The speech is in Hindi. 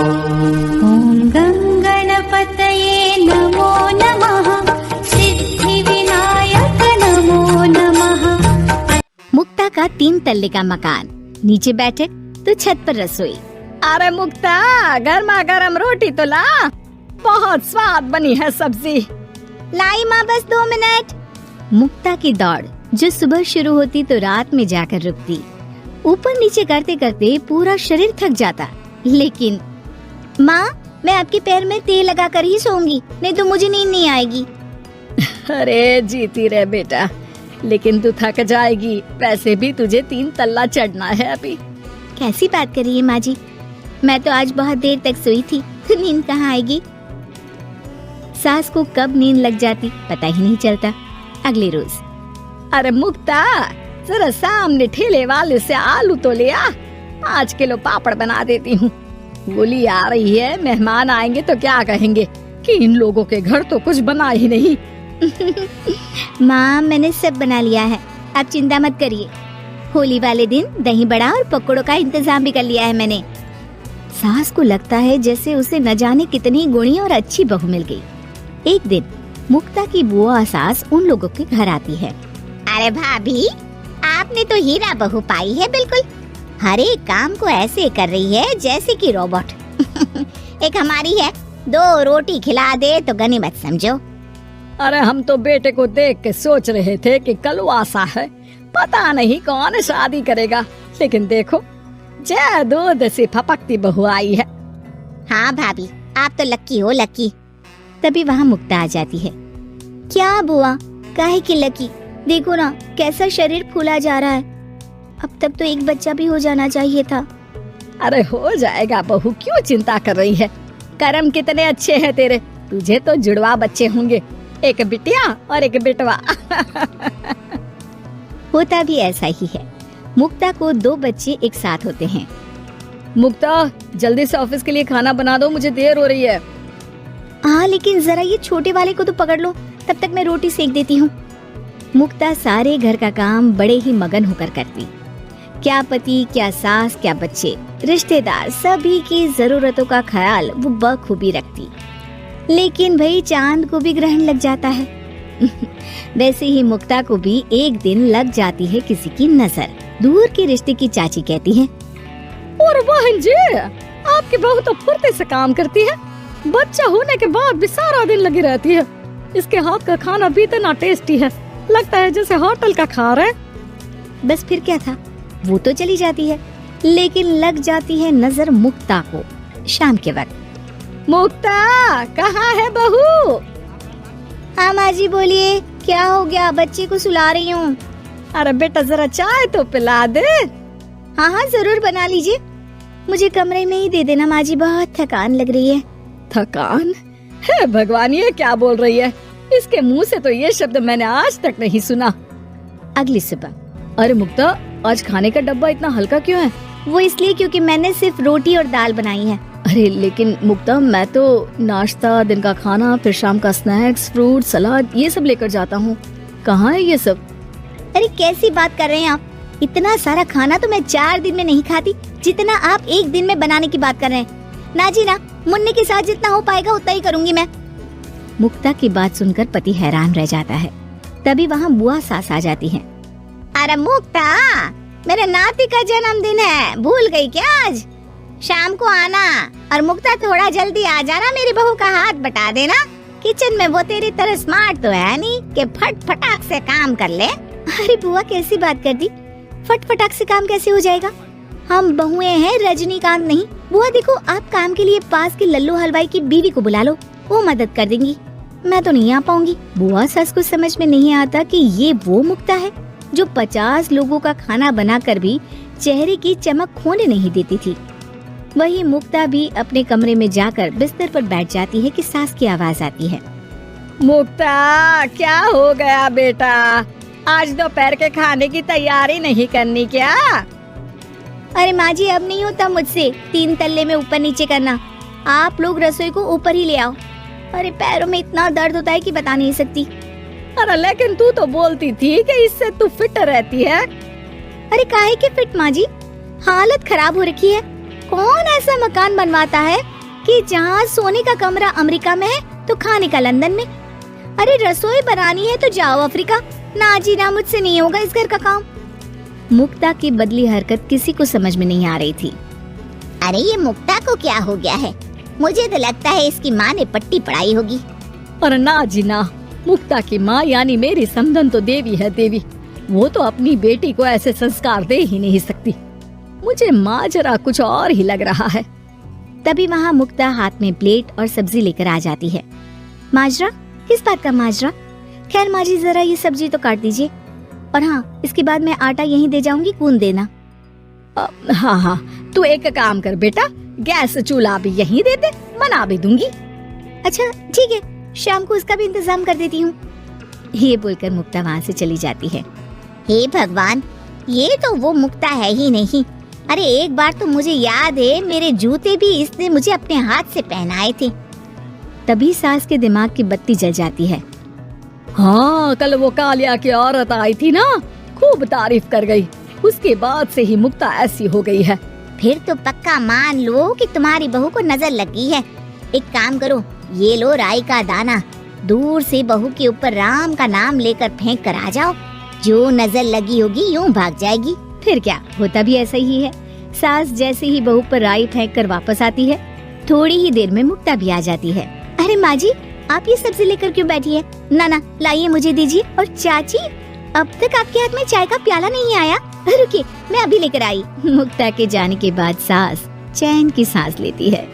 ॐ गं गणपतये नमो नमः, सिद्धिविनायक नमो नमः। मुक्ता का 3 तल्ले का मकान, नीचे बैठक तो छत पर रसोई। अरे मुक्ता, गर्मा गर्म रोटी तो ला, बहुत स्वाद बनी है सब्जी। लाई माँ, बस 2 मिनट। मुक्ता की दौड़ जो सुबह शुरू होती तो रात में जाकर रुकती। ऊपर नीचे करते करते पूरा शरीर थक जाता, लेकिन माँ, मैं आपके पैर में तेल लगा कर ही सोऊंगी, नहीं तो मुझे नींद नहीं आएगी। अरे जीती रहे बेटा, लेकिन तू थक जाएगी, वैसे भी तुझे 3 तल्ला चढ़ना है अभी। कैसी बात कर रही है माँ जी, मैं तो आज बहुत देर तक सोई थी, तो नींद कहाँ आएगी। सास को कब नींद लग जाती पता ही नहीं चलता। अगले रोज, अरे मुक्ता, जरा सामने ठेले वाले से आलू तो ले आ, 5 किलो पापड़ बना देती हूँ। होली आ रही है, मेहमान आएंगे तो क्या कहेंगे कि इन लोगों के घर तो कुछ बना ही नहीं। माँ, मैंने सब बना लिया है, आप चिंता मत करिए। होली वाले दिन दही बड़ा और पकौड़ों का इंतजाम भी कर लिया है मैंने। सास को लगता है जैसे उसे न जाने कितनी गुणी और अच्छी बहू मिल गई। एक दिन मुक्ता की बुआ सास उन लोगों के घर आती है। अरे भाभी, आपने तो हीरा बहू पाई है, बिल्कुल हर एक काम को ऐसे कर रही है जैसे कि रोबोट। एक हमारी है, 2 रोटी खिला दे तो गनीमत समझो। अरे हम तो बेटे को देख के सोच रहे थे कि कलवासा है, पता नहीं कौन शादी करेगा, लेकिन देखो जय दूध से फपकती बहू आई है। हाँ भाभी, आप तो लक्की हो, लक्की। तभी वहाँ मुक्ता आ जाती है। क्या बुआ, काहे की लकी, देखो ना कैसा शरीर फूला जा रहा है। अब तक तो एक बच्चा भी हो जाना चाहिए था। अरे हो जाएगा बहू, क्यों चिंता कर रही है, कर्म कितने अच्छे हैं तेरे, तुझे तो जुड़वा बच्चे होंगे, एक बिटिया और एक बेटवा। होता भी ऐसा ही है। मुक्ता को 2 बच्चे एक साथ होते हैं। मुक्ता, जल्दी से ऑफिस के लिए खाना बना दो, मुझे देर हो रही है। हाँ, लेकिन जरा ये छोटे वाले को तो पकड़ लो, तब तक मैं रोटी सेक देती हूँ। मुक्ता सारे घर का काम बड़े ही मगन होकर करती। क्या पति, क्या सास, क्या बच्चे, रिश्तेदार, सभी की जरूरतों का ख्याल वो बखूबी रखती। लेकिन भाई चांद को भी ग्रहण लग जाता है। वैसे ही मुक्ता को भी एक दिन लग जाती है किसी की नजर। दूर के रिश्ते की चाची कहती है, और बहन जी, आपकी बहू तो फुर्ती से काम करती है, बच्चा होने के बाद भी सारा दिन लगी रहती है। इसके हाथ का खाना भी इतना टेस्टी है, लगता है जैसे होटल का खा रहे। बस फिर क्या था, वो तो चली जाती है, लेकिन लग जाती है नजर मुक्ता को। शाम के वक्त, मुक्ता कहाँ है बहू? हाँ माँ जी, बोलिए, क्या हो गया? बच्चे को सुला रही हूँ। अरे बेटा, जरा चाय तो पिला दे। हाँ हाँ, जरूर बना लीजिए। मुझे कमरे में ही दे देना माँ जी, बहुत थकान लग रही है। थकान? है भगवान, ये क्या बोल रही है, इसके मुंह से तो ये शब्द मैंने आज तक नहीं सुना। अगली सुबह, अरे मुक्ता, आज खाने का डब्बा इतना हल्का क्यों है? वो इसलिए क्योंकि मैंने सिर्फ रोटी और दाल बनाई है। अरे लेकिन मुक्ता, मैं तो नाश्ता, दिन का खाना, फिर शाम का स्नैक्स, फ्रूट, सलाद, ये सब लेकर जाता हूँ। कहाँ है ये सब? अरे कैसी बात कर रहे हैं आप, इतना सारा खाना तो मैं 4 दिन में नहीं खाती, जितना आप 1 दिन में बनाने की बात कर रहे हैं। ना जी ना, मुन्ने के साथ जितना हो पाएगा उतना ही करूँगी मैं। मुक्ता की बात सुनकर पति हैरान रह जाता है। तभी वहाँ बुआ सास आ जाती है। अरे मुक्ता, मेरे नाती का जन्मदिन है, भूल गई क्या? आज शाम को आना, और मुक्ता थोड़ा जल्दी आ जाना, मेरी बहू का हाथ बटा देना। किचन में वो तेरी तरह स्मार्ट तो है नहीं कि फट फटाक से काम कर ले। अरे बुआ, कैसी बात कर दी, फट फटाक से काम कैसे हो जाएगा? हम बहुएं हैं, रजनीकांत नहीं। बुआ देखो, आप काम के लिए पास के लल्लू हलवाई की बीवी को बुला लो, वो मदद कर देंगी, मैं तो नहीं आ पाऊंगी। बुआ सास को समझ में नहीं आता कि ये वो मुक्ता है जो 50 लोगों का खाना बनाकर भी चेहरे की चमक खोने नहीं देती थी। वही मुक्ता भी अपने कमरे में जाकर बिस्तर पर बैठ जाती है कि सास की आवाज आती है। मुक्ता, क्या हो गया बेटा, आज दोपहर के खाने की तैयारी नहीं करनी क्या? अरे माँ जी, अब नहीं होता मुझसे 3 तल्ले में ऊपर नीचे करना, आप लोग रसोई को ऊपर ही ले आओ। अरे पैरों में इतना दर्द होता है कि बता नहीं सकती। अरे लेकिन तू तो बोलती थी कि इससे तू फिट रहती है। अरे काहे के फिट माँ जी, हालत खराब हो रखी है। कौन ऐसा मकान बनवाता है कि जहाँ सोने का कमरा अमेरिका में है तो खाने का लंदन में। अरे रसोई बनानी है तो जाओ अफ्रीका। ना जी ना, मुझसे नहीं होगा इस घर का काम। मुक्ता की बदली हरकत किसी को समझ में नहीं आ रही थी। अरे ये मुक्ता को क्या हो गया है? मुझे तो लगता है इसकी माँ ने पट्टी पढ़ाई होगी। और ना जी ना, मुक्ता की माँ यानी मेरी समधन तो देवी है देवी। वो तो अपनी बेटी को ऐसे संस्कार दे ही नहीं सकती। मुझे माजरा कुछ और ही लग रहा है। तभी वहाँ मुक्ता हाथ में प्लेट और सब्जी लेकर आ जाती है। माजरा? किस बात का माजरा? खैर माँ जी, जरा ये सब्जी तो काट दीजिए। और हाँ, इसके बाद मैं आटा यहीं दे जाऊंगी, गूंद देना। हाँ हाँ, तू एक काम कर बेटा, गैस चूल्हा भी यहीं दे दे, बना भी दूंगी। अच्छा ठीक है, शाम को उसका भी इंतजाम कर देती हूँ। ये बोलकर मुक्ता वहाँ से चली जाती है। हे भगवान, ये तो वो मुक्ता है ही नहीं। अरे एक बार तो मुझे याद है, मेरे जूते भी इसने मुझे अपने हाथ से पहनाए थे। तभी सास के दिमाग की बत्ती जल जाती है। हाँ, कल वो कालिया की औरत आई थी ना, खूब तारीफ कर गई। उसके बाद से ही मुक्ता ऐसी हो गई है। फिर तो पक्का मान लो कि तुम्हारी बहू को नजर लगी है। एक काम करो, ये लो राई का दाना, दूर से बहू के ऊपर राम का नाम लेकर फेंक कर आ जाओ। जो नजर लगी होगी यूं भाग जाएगी। फिर क्या, होता भी ऐसा ही है। सास जैसे ही बहू पर राई फेंक कर वापस आती है, थोड़ी ही देर में मुक्ता भी आ जाती है। अरे माँ जी, आप ये सब्जी लेकर क्यों बैठी है? ना ना, लाइए मुझे दीजिए। और चाची, अब तक आपके हाथ में चाय का प्याला नहीं आया। रुकिए, मैं अभी लेकर आई। मुक्ता के जाने के बाद सास चैन की सांस लेती है।